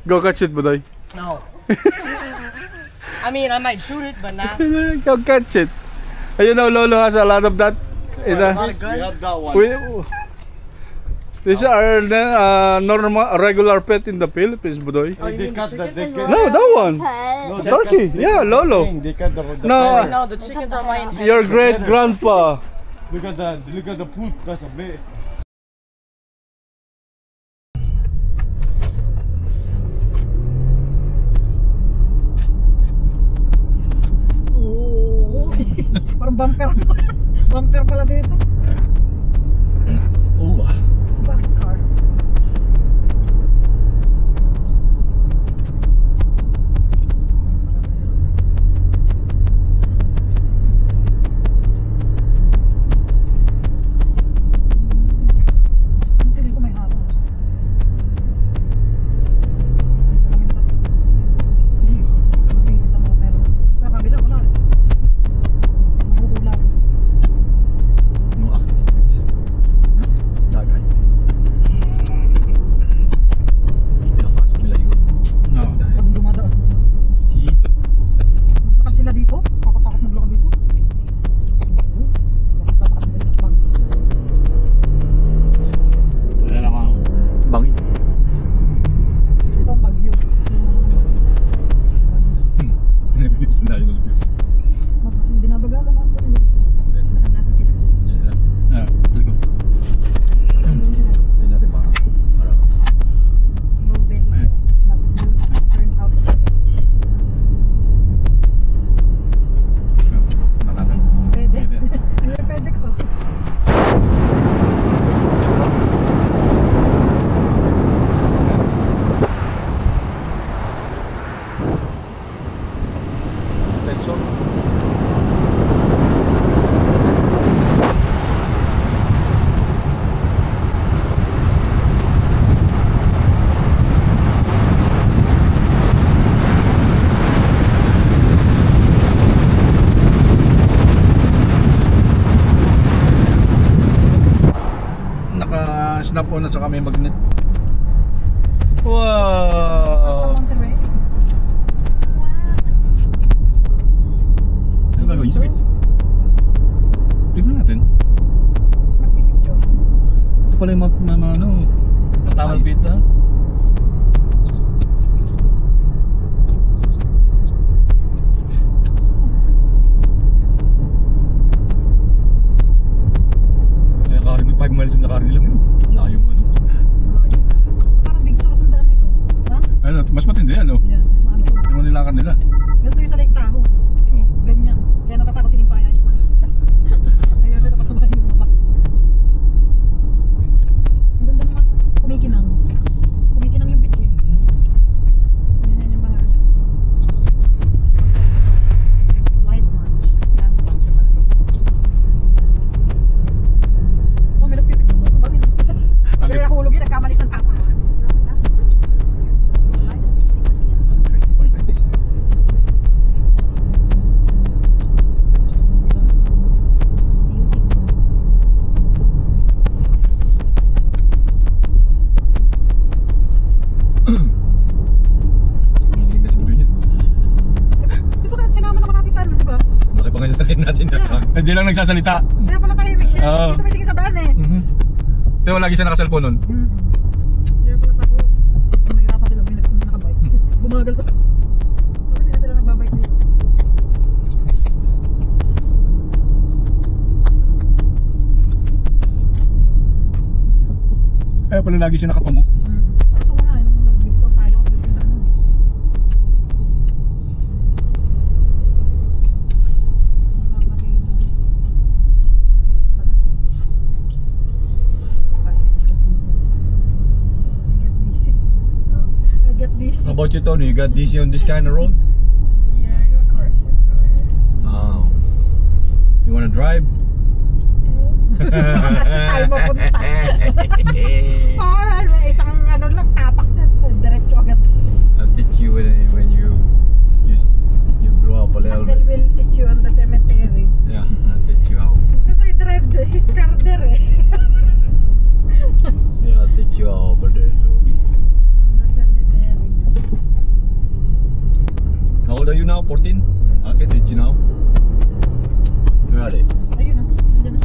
Go catch it, Budoy. No. I mean, I might shoot it, but not. Go catch it. You know, Lolo has a lot of that. A lot of guns. We have that one. These are normal, regular pet in the Philippines, Budoy. Oh, you They mean cut the the chickens? No, that one. No, they Turkey. cut- Yeah, Lolo. They cut the No, No, the chickens are mine. your great grandpa. Look at the food. That's a bit. Parang bumper. Bumper pala dito. Oh. Bumper. Hindi ko may araw. Sa kabila wala. Magugulat. No access to it. Dagay. Pinapasok nila yun. No. Pag dumadaan. See? Maglakad sila dito? Kakapakot maglakad dito? Bakit napakad dito? Ayan ako. Bangin. Ito ang bagyo. Binabagalan ako. Dahan-dahan sila. Yeah, go. Hindi natin baka. Slow vehicle must use turn out. Pwede. May pedex oh. Extension. Naka-snap on at saka may magnet. Wow! Monterey. Ano gagawin sa bits? Tignan natin. Magpipicture. Ito pala yung matamang pita. Kaya karin mo 5 miles yung nakarin lang yun. Layong ano. Parang big sur ang daan nito. Ha? Ano, mas matindi yan, oh. Yan. Mas maano to. Yung mga nilakad nila. Ganito yung sa Lake Tahoe. Oh. Ganyan. Kaya natatakot sila yung payayos na. Kaya sila pasabahin yung baba. Ang ganda naman. Kumikinang. Kumikinang yung beach eh. Yan yung mga slide launch. Gas launch yung mga. Oh, may nagpipicture doon sa bangin. Pag nakahulog yun, nagkamalit ng tao. Di ba sinama naman natin sa ano, di ba? Nakipangasasakin natin na. Hindi lang nagsasalita. Kaya pala tahimik siya. Oo. Dito may tingin sa daan eh. Di ba lagi siya nakaselfone nun? Kaya pala tako. Nahirapan sila, may nakabike. Bumagal to. Bakit hindi na sila nagbabike dito? Kaya pala lagi siya nakatungo. Parang ito nga, nung nag-big sore tayo kasi dito sa ano. I get dizzy. How about you, Tony? You got DC on this kind of road? Yeah, of course. Oh. You wanna drive? Tayo mapunta. Ano, isang ano lang, tapak na. Diretso agad. I'll teach you when you blow up a little Uncle bit. will teach you on the cemetery. Yeah, I'll teach you how. Because I drive his car there eh. Yeah, I'll teach you how over there slowly. 14. Okay, did you know? Where are they? Ayun na. Nandiyan na.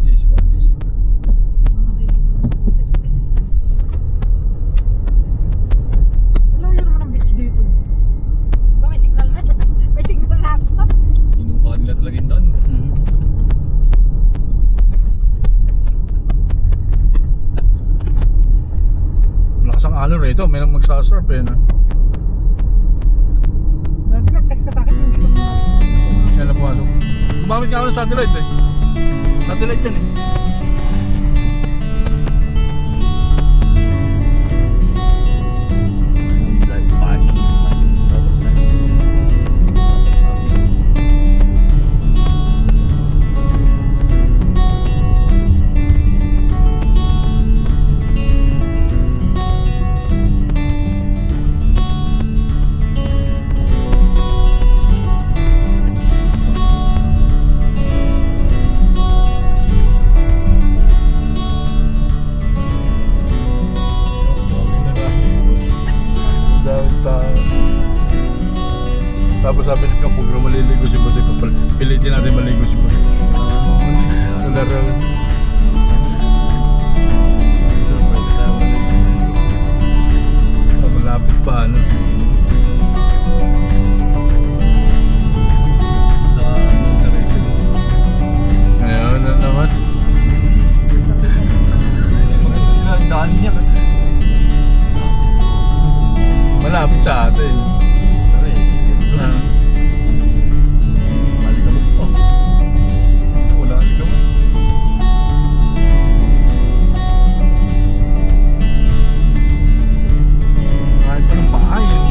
This one is. Wala yun naman ang beach dito. Ba may signal na? May signal na ako. Kinuha nila talaga yun doon. Malakas ang alon rito, may nang magsasurf eh na. Dati nag-text ka sa akin, hindi ko na. Yan na pumasok. Gumamit nga ako ng satellite eh. Satellite yan eh. Tapos sabi ni Kapag na maliligo si Buti kapal. Pilitin natin maligo si Buti. Wala raw. Malapit pa ano. Sa Monterrey. Ngayon na naman. Sa daan niya kasi. Malapit sa atin. Malikabok pa. Wala alikabok. Kahit pa ng bahay eh.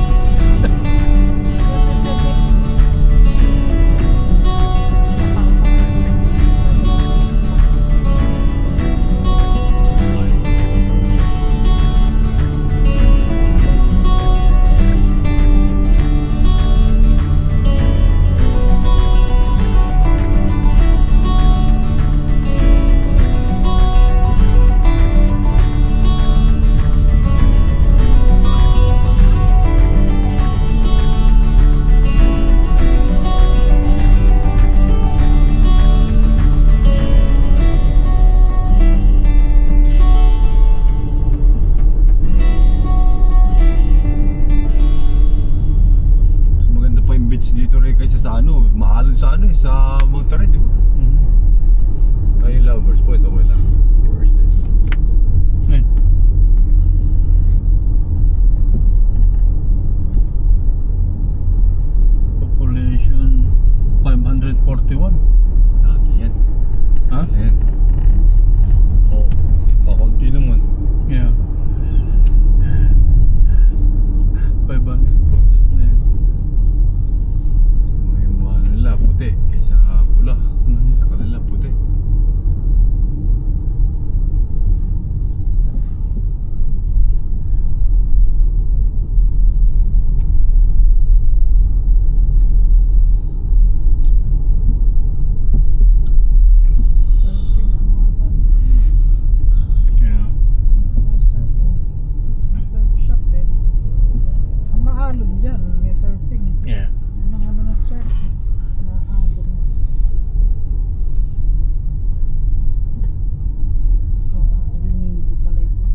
Dito rin kaysa sa ano, mahalon sa ano eh, sa Monterrey, di ba? Kayo lovers po, ito okay lang. Worst is. Ayun. Population 541. Dati yan. Ha? Yan. Oh, kakunti naman. Yeah. 541. Yung mga nila puti kaysa pula. Sa kanila puti. Surfing ang mga bata. Yeah. May surf shop eh. Ang maalon dyan, may surfing eh. Yeah. Ano na surf eh. Maalon. Linigo pala ito.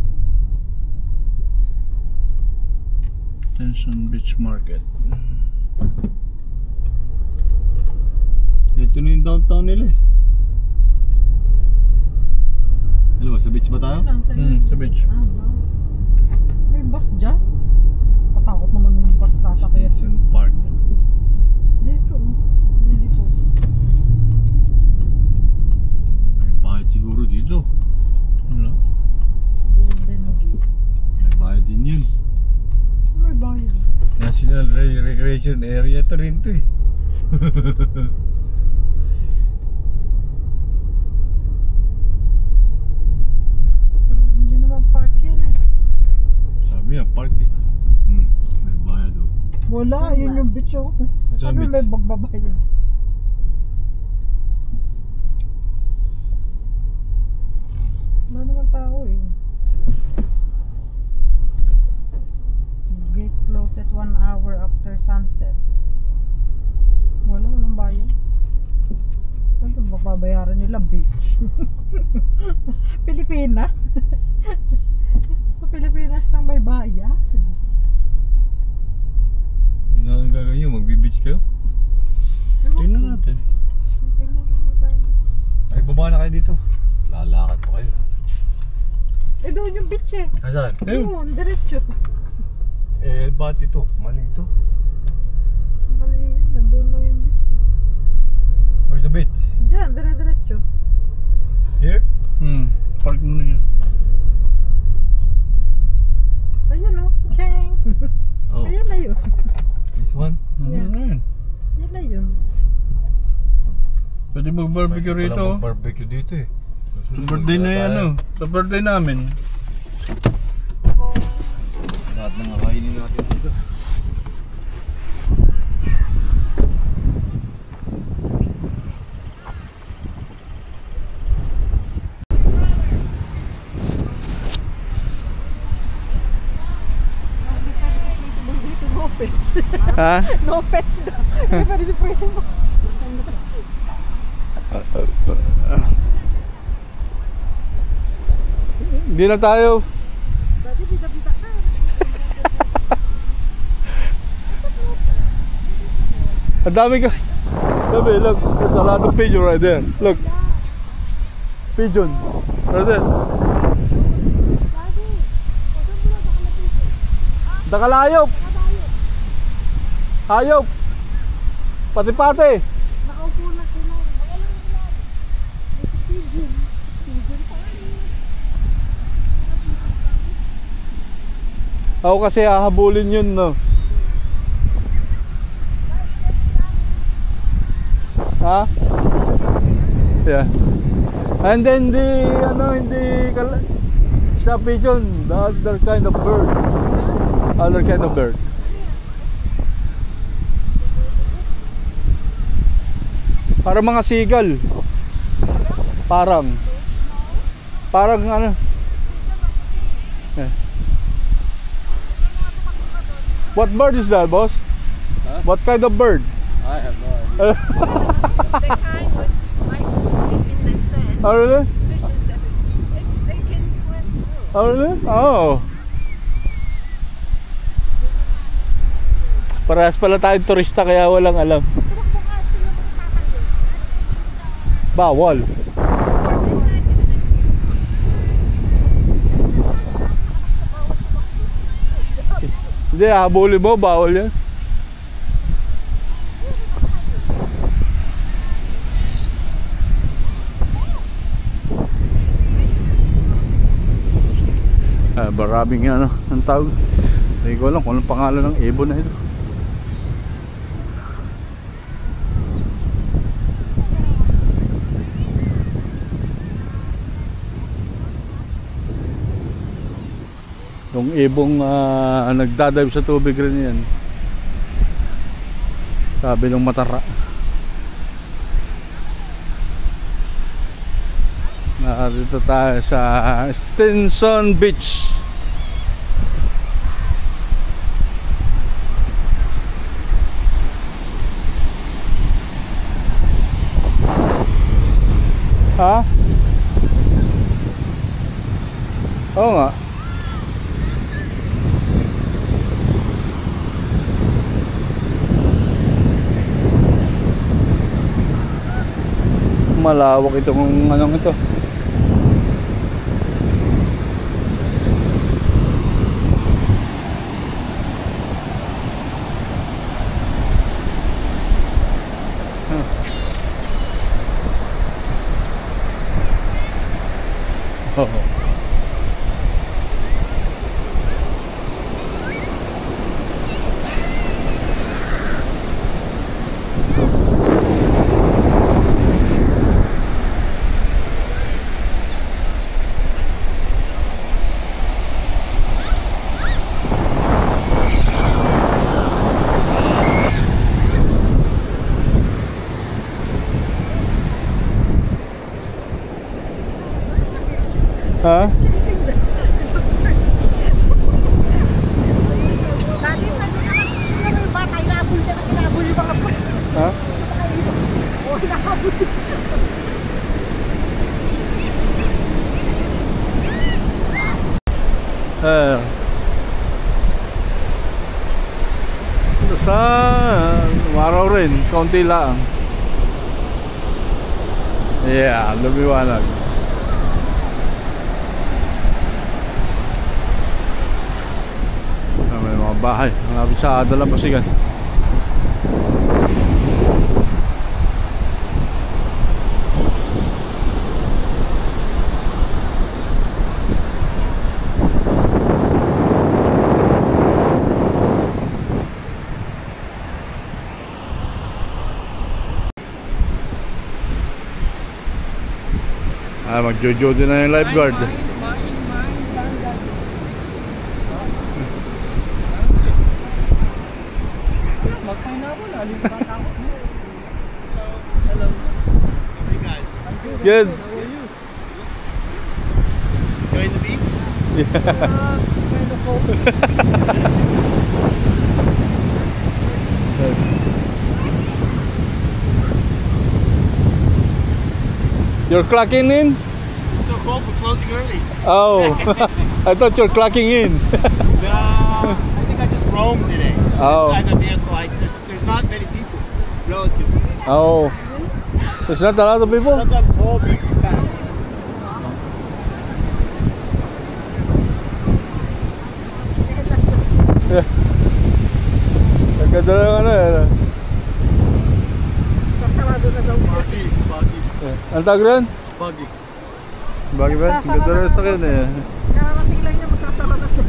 Tension Beach Market. Ito na yung downtown nila eh. Ano ba, sa beach ba tayo? Sa beach. Ah, bus. May bus dyan? Patakot naman yung bus sasakyan. Station Park. Dito, dito. May bayad siguro dito. Ano? Golden Gate. May bayad din yun. May bayad. National Recreation Area to rin to eh. Hindi naman park yan eh. Sabi niya, park eh. May bayad oh. Wala, yun yung beach oh. Saan Sabi beach? may bagbabayad. Wala naman tao eh. Gate closed says 1 hour after sunset. Wala nang bayan. Ano ba babayaran nila, bitch? Pilipinas? Sa Pilipinas nang may bayan? Ano ang gagawin nyo? Magbe-beach kayo? Tingnan natin. Tingnan mo ba yun? Ay, baba na kayo dito. Lalakad pa kayo. Eh, doon yung beach eh. Asan? Doon, diretso. Eh, ba't ito? Mali ito. Mali yan, nandun lang yung beach. Where's the beach? Diyan, dire-diretso. Here? Park mo na yan. Ayan o, cheng. Oh, Ayan na yun. this one? Yeah. Ayan. Ayan na yun. Pwede mag-barbecue Pwede rito. pala mag-barbecue dito eh. Sa birthday na yan, sa birthday namin. Lahat ng kainin natin dito. Dito, no pets. Ha? No pets daw. Hindi pa rin si Primo. Hindi na tayo. Dati bida-bida ka. Ang dami ka. Sabi, look. There's a lot of pigeon right there. Look. Pigeon. Right there. Nakalayop. Hayop. Pati-pati. Nakaupo na sila. Pigeon. Pigeon pa. Ako kasi hahabulin yun, no. Ha? Yeah. And then hindi sa pigeon, the other kind of bird. Other kind of bird. Parang mga seagull. Parang ano. Yeah. What bird is that, boss? Huh? What kind of bird? I have no idea. The kind which likes to sleep in the sand. Oh, really? Fishes that they can swim through. Oh, really? Oh. Parehas pala tayong turista kaya walang alam. Bawal. Hindi, habulin mo, bawal yan. Maraming ano, ang tawag. Hindi ko alam kung anong pangalan ng ibon na ito. Yung ibong nagdadive sa tubig rin yan. Sabi ng matara. Dito tayo sa Stinson Beach. Ha? Oo nga. Malawak itong anong ito. Oh. Ha? Umaraw rin, kaunti lang. Yeah, lumiwanag. May mga bahay, malapit sa Dalampasigan. Magjojo din na yung lifeguard. Good. Enjoying the beach? You're clocking in? It's so cold, we're closing early. Oh, I thought you're clocking in. No, I think I just roamed today. Oh. Inside the vehicle, there's not many people, relatively. Oh, there's not a lot of people? Sometimes the whole beach is packed. Nagkada lang ano eh. Sasarado na daw. Buggy. Ang tawag rin? Buggy. Bagay ba? Ganda rin sa akin eh. Kararating lang niya, magsasara na siya.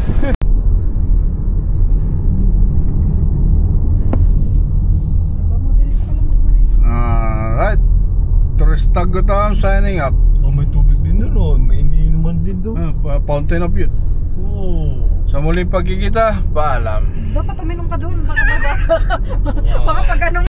Alright. Turistago time signing up. Oh, may tubig din doon. May iniinuman din doon. Fountain of Youth. Oh. Sa muling pagkikita, paalam. Dapat uminom ka doon. Baka mabata ka. Baka pag anong